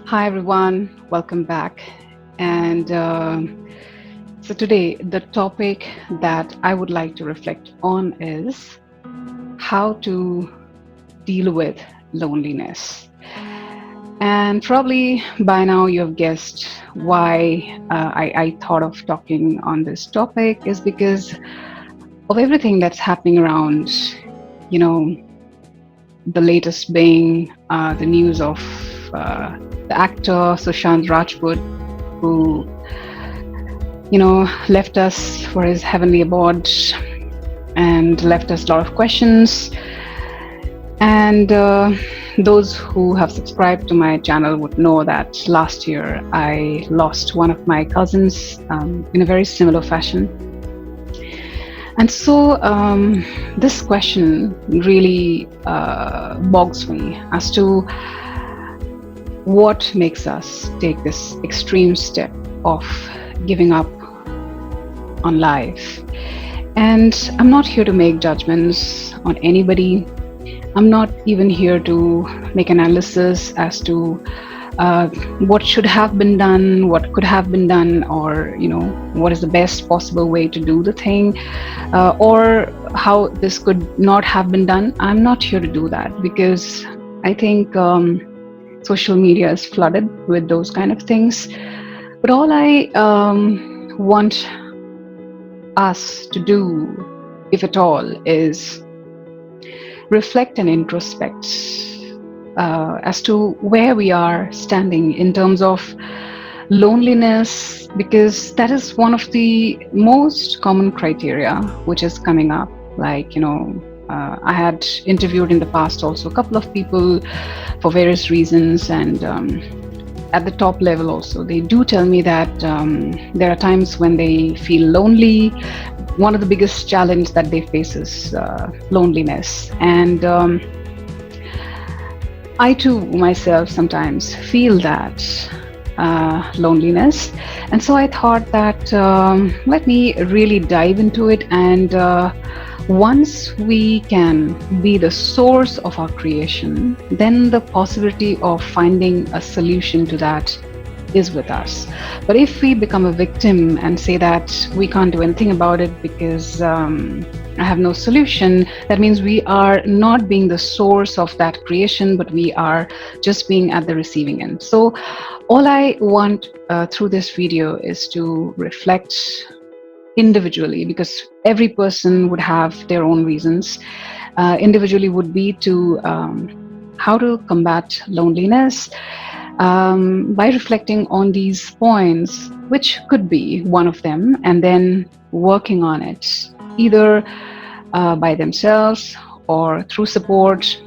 Hi, everyone. Welcome back. And so today, the topic that I would like to reflect on is how to deal with loneliness. And probably by now you have guessed why I thought of talking on this topic is because of everything that's happening around, you know, the latest being the news of the actor Sushant Rajput, who left us for his heavenly abode and left us a lot of questions. And those who have subscribed to my channel would know that last year I lost one of my cousins in a very similar fashion. And so this question really bogs me as to what makes us take this extreme step of giving up on life. And I'm not here to make judgments on anybody. I'm not even here to make analysis as to what should have been done, what could have been done, or what is the best possible way to do the thing, or how this could not have been done. I'm not here to do that because I think social media is flooded with those kind of things. But all I want us to do, if at all, is reflect and introspect as to where we are standing in terms of loneliness, because that is one of the most common criteria which is coming up. I had interviewed in the past also a couple of people for various reasons, and at the top level also, they do tell me that there are times when they feel lonely. One of the biggest challenge that they face is loneliness. And I too myself sometimes feel that loneliness. And so I thought that let me really dive into it. And once we can be the source of our creation, then the possibility of finding a solution to that is with us. But if we become a victim and say that we can't do anything about it because I have no solution, that means we are not being the source of that creation, but we are just being at the receiving end. So all I want through this video is to reflect individually, because every person would have their own reasons. Individually would be to how to combat loneliness by reflecting on these points, which could be one of them, and then working on it either by themselves or through support.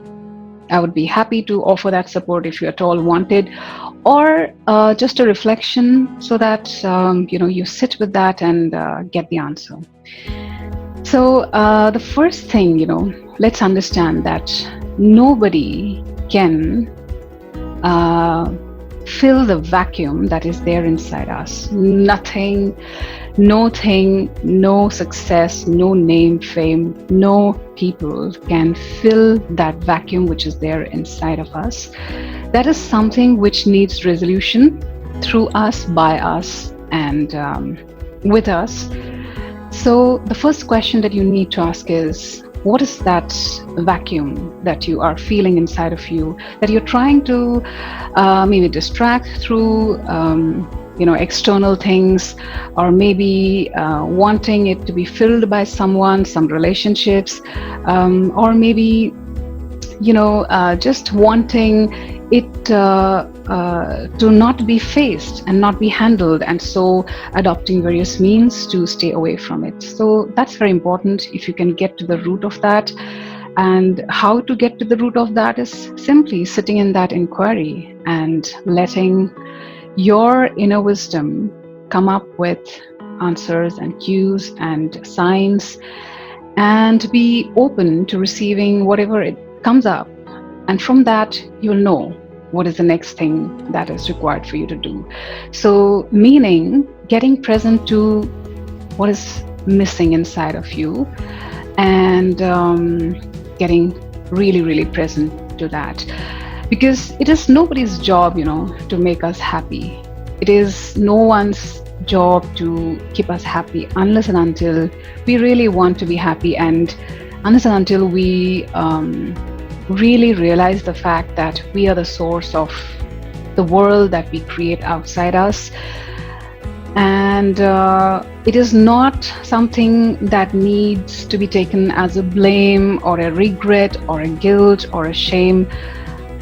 I would be happy to offer that support if you at all wanted, or just a reflection so that you sit with that and get the answer. So the first thing, let's understand that nobody can fill the vacuum that is there inside us. Nothing, no thing, no success, no name, fame, no people can fill that vacuum which is there inside of us. That is something which needs resolution through us, by us, and with us. So the first question that you need to ask is, what is that vacuum that you are feeling inside of you, that you're trying to maybe distract through external things, or maybe wanting it to be filled by someone, some relationships, or maybe just wanting it to not be faced and not be handled, and so adopting various means to stay away from it. So that's very important if you can get to the root of that. And how to get to the root of that is simply sitting in that inquiry and letting your inner wisdom come up with answers and cues and signs, and be open to receiving whatever it comes up. And from that, you'll know what is the next thing that is required for you to do. So meaning getting present to what is missing inside of you, and getting really, really present to that. because it is nobody's job, to make us happy. It is no one's job to keep us happy unless and until we really want to be happy, and unless and until we really realize the fact that we are the source of the world that we create outside us. And it is not something that needs to be taken as a blame or a regret or a guilt or a shame,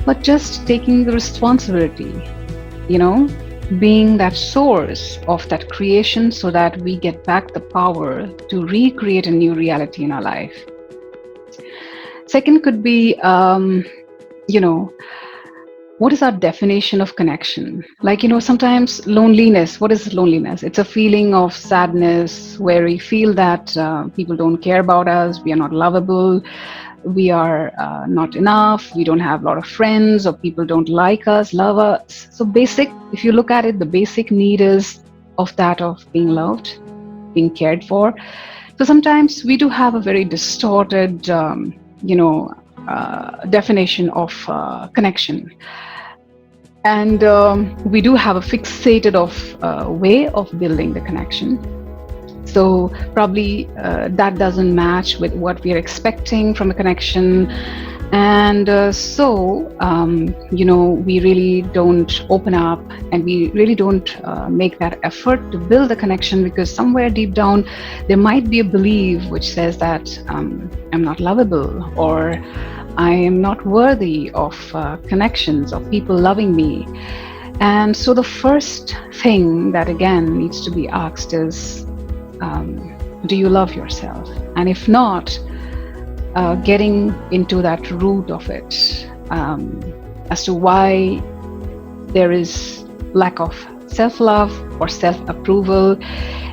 but just taking the responsibility, you know, being that source of that creation so that we get back the power to recreate a new reality in our life. Second could be, you know, what is our definition of connection? Like, sometimes loneliness, what is loneliness? It's a feeling of sadness where we feel that people don't care about us, we are not lovable, we are not enough, we don't have a lot of friends, or people don't like us, love us. So basic, if you look at it, the basic need is of that of being loved, being cared for. So sometimes we do have a very distorted, definition of connection. And we do have a fixated way of building the connection. So probably that doesn't match with what we are expecting from a connection. And we really don't open up, and we really don't make that effort to build a connection, because somewhere deep down there might be a belief which says that I'm not lovable, or I am not worthy of connections, of people loving me. And so the first thing that again needs to be asked is, do you love yourself? And if not, getting into that root of it, as to why there is lack of self-love or self-approval.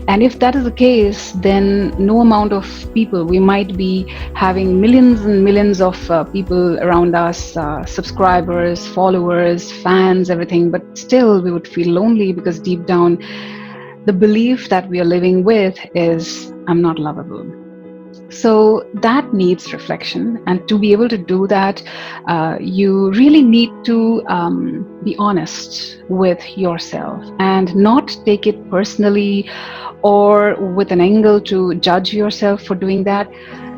And if that is the case, then no amount of people, we might be having millions and millions of people around us, subscribers, followers, fans, everything, but still we would feel lonely, because deep down the belief that we are living with is, I'm not lovable. So that needs reflection. And to be able to do that, you really need to be honest with yourself and not take it personally or with an angle to judge yourself for doing that.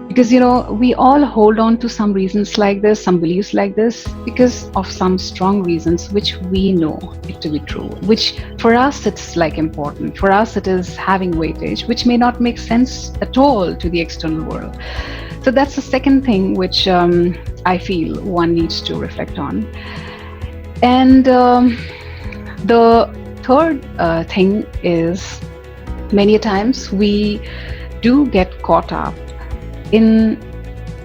Because, we all hold on to some reasons like this, some beliefs like this, because of some strong reasons which we know it to be true, which for us it's like important. For us it is having weightage, which may not make sense at all to the external world. So that's the second thing which I feel one needs to reflect on. And the third thing is, many times we do get caught up in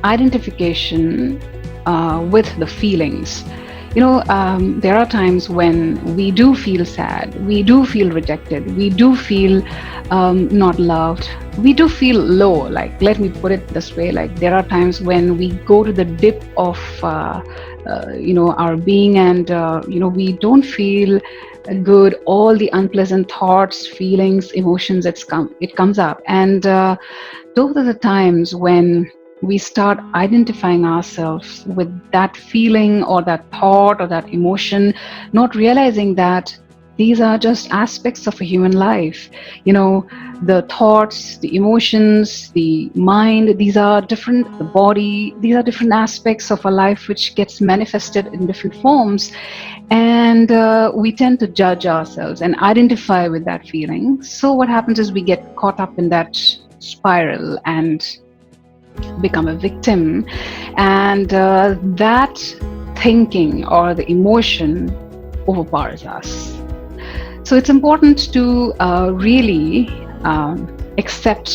identification with the feelings. There are times when we do feel sad, we do feel rejected, we do feel not loved, we do feel low. Like, let me put it this way, like there are times when we go to the dip of our being, and we don't feel good. All the unpleasant thoughts, feelings, emotions, it comes up. And those are the times when we start identifying ourselves with that feeling or that thought or that emotion, not realizing that these are just aspects of a human life. The thoughts, the emotions, the mind, these are different, the body, these are different aspects of our life which gets manifested in different forms. And we tend to judge ourselves and identify with that feeling. So what happens is we get caught up in that spiral and become a victim. And that thinking or the emotion overpowers us. So it's important to really accept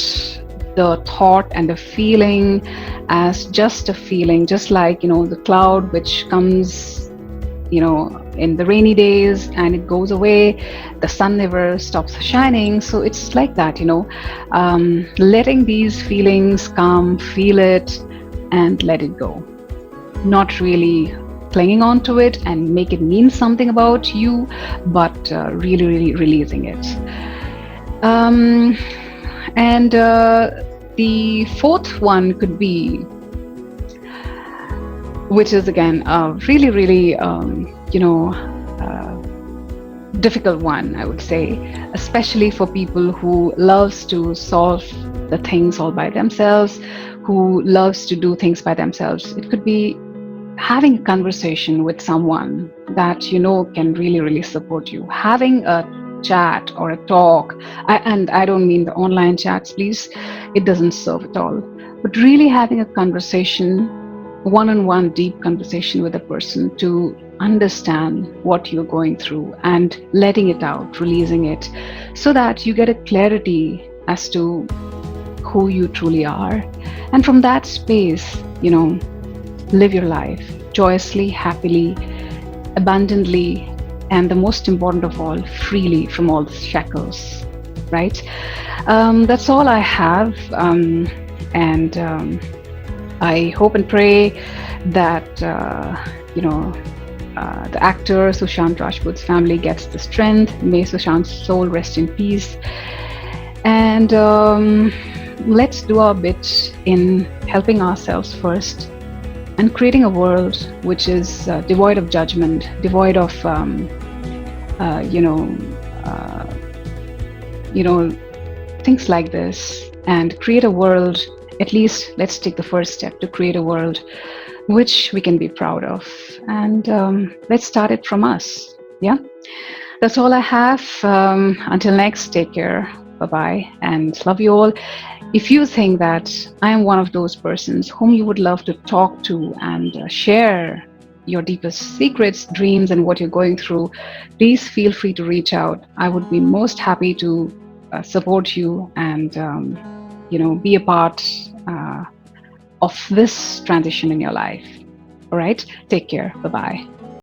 the thought and the feeling as just a feeling, just like, the cloud which comes, in the rainy days and it goes away, the sun never stops shining. So it's like that, letting these feelings come, feel it, and let it go. Not really clinging on to it and make it mean something about you, but really, really releasing it. And the fourth one could be which is again a really, really, difficult one, I would say, especially for people who loves to solve the things all by themselves, who loves to do things by themselves. It could be having a conversation with someone that can really, really support you, having a chat or a talk. And I don't mean the online chats, please, it doesn't serve at all, but really having a conversation, one-on-one deep conversation with a person to understand what you're going through and letting it out, releasing it, so that you get a clarity as to who you truly are. And from that space, live your life joyously, happily, abundantly, and the most important of all, freely from all the shackles, right? That's all I have. And I hope and pray that, the actor Sushant Rajput's family gets the strength. May Sushant's soul rest in peace. And let's do our bit in helping ourselves first and creating a world which is devoid of judgment, devoid of, uh, you know, uh, things like this, and create a world. At least let's take the first step to create a world which we can be proud of, and let's start it from us. Yeah, that's all I have. Until next, take care. Bye bye, and love you all. If you think that I am one of those persons whom you would love to talk to and share your deepest secrets, dreams, and what you're going through, please feel free to reach out. I would be most happy to support you and be a part of this transition in your life. All right, take care. Bye bye.